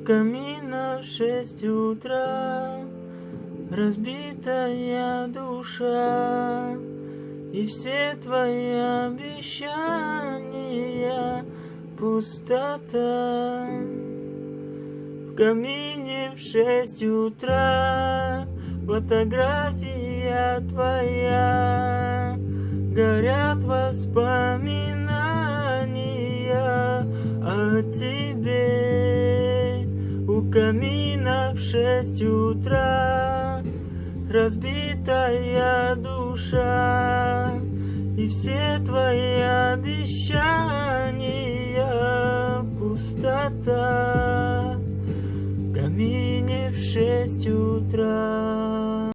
камина в 6 утра разбитая душа, и все твои обещания пустота. В камине в 6 утра фотография твоя, горят воспоминания о тебе. У камина в 6 утра разбитая душа, и все твои обещания пустота. В камине в 6 утра.